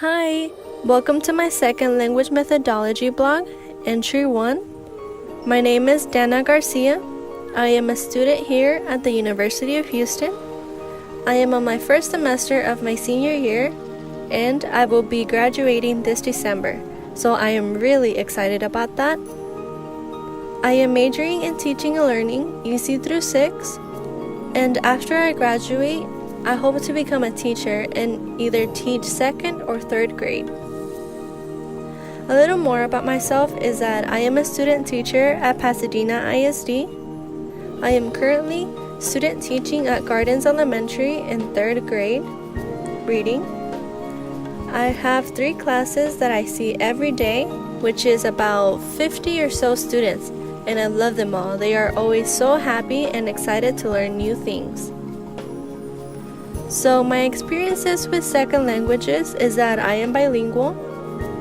Hi, welcome to my second language methodology blog, Entry 1. My name is Dana Garcia. I am a student here at the University of Houston. I am on my first semester of my senior year, and I will be graduating this December, so I am really excited about that. I am majoring in teaching and learning, EC through 6, and after I graduate, I hope to become a teacher and either teach 2nd or 3rd grade. A little more about myself is that I am a student teacher at Pasadena ISD. I am currently student teaching at Gardens Elementary in 3rd grade, reading. I have 3 classes that I see every day, which is about 50 or so students, and I love them all. They are always so happy and excited to learn new things. So my experiences with second languages is that I am bilingual.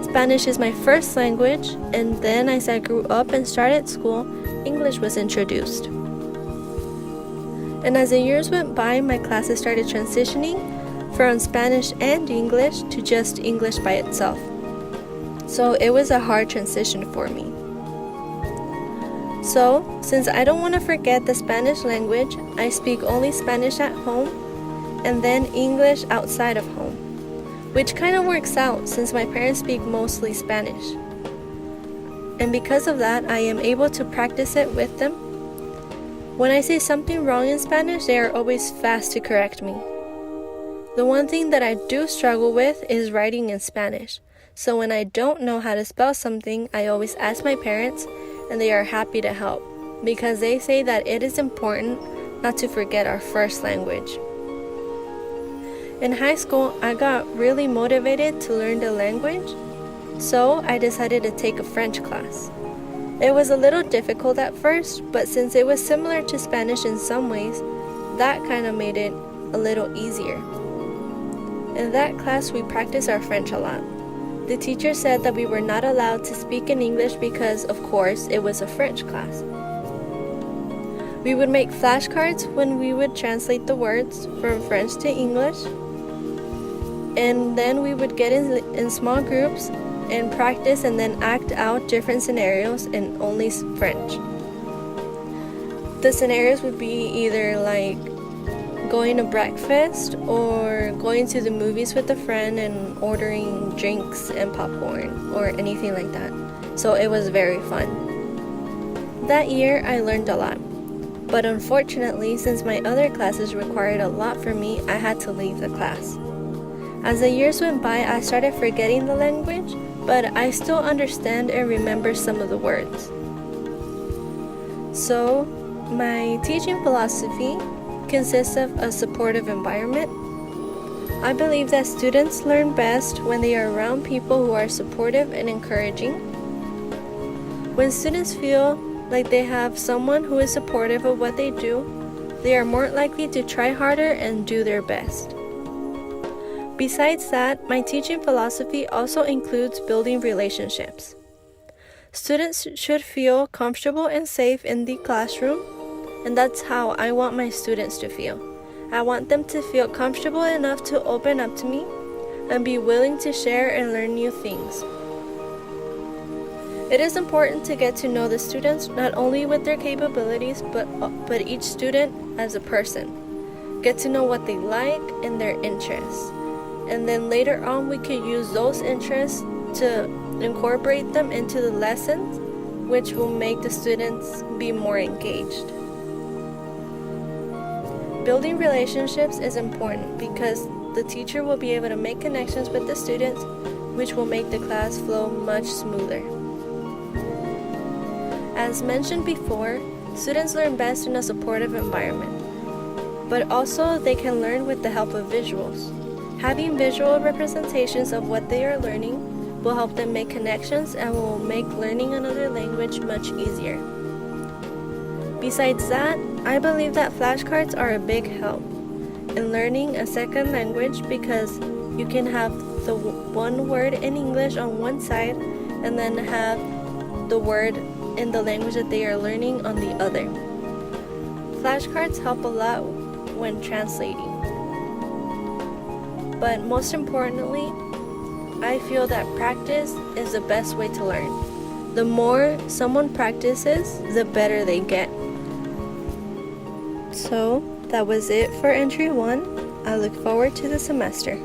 Spanish is my first language, and then as I grew up and started school, English was introduced. And as the years went by, my classes started transitioning from Spanish and English to just English by itself. So it was a hard transition for me. So, since I don't want to forget the Spanish language, I speak only Spanish at home and then English outside of home, which kind of works out since my parents speak mostly Spanish. And because of that, I am able to practice it with them. When I say something wrong in Spanish, they are always fast to correct me. The one thing that I do struggle with is writing in Spanish. So when I don't know how to spell something, I always ask my parents, and they are happy to help because they say that it is important not to forget our first language. In high school, I got really motivated to learn the language, so I decided to take a French class. It was a little difficult at first, but since it was similar to Spanish in some ways, that kind of made it a little easier. In that class, we practiced our French a lot. The teacher said that we were not allowed to speak in English because, of course, it was a French class. We would make flashcards when we would translate the words from French to English, and then we would get in small groups and practice and then act out different scenarios in only French. The scenarios would be either like going to breakfast or going to the movies with a friend and ordering drinks and popcorn or anything like that. So it was very fun. That year I learned a lot, but unfortunately, since my other classes required a lot from me, I had to leave the class. As the years went by, I started forgetting the language, but I still understand and remember some of the words. So, my teaching philosophy consists of a supportive environment. I believe that students learn best when they are around people who are supportive and encouraging. When students feel like they have someone who is supportive of what they do, they are more likely to try harder and do their best. Besides that, my teaching philosophy also includes building relationships. Students should feel comfortable and safe in the classroom, and that's how I want my students to feel. I want them to feel comfortable enough to open up to me and be willing to share and learn new things. It is important to get to know the students not only with their capabilities, but each student as a person. Get to know what they like and their interests. And then later on, we could use those interests to incorporate them into the lessons, which will make the students be more engaged. Building relationships is important because the teacher will be able to make connections with the students, which will make the class flow much smoother. As mentioned before, students learn best in a supportive environment, but also they can learn with the help of visuals. Having visual representations of what they are learning will help them make connections and will make learning another language much easier. Besides that, I believe that flashcards are a big help in learning a second language because you can have the one word in English on one side and then have the word in the language that they are learning on the other. Flashcards help a lot when translating. But most importantly, I feel that practice is the best way to learn. The more someone practices, the better they get. So, that was it for entry 1. I look forward to the semester.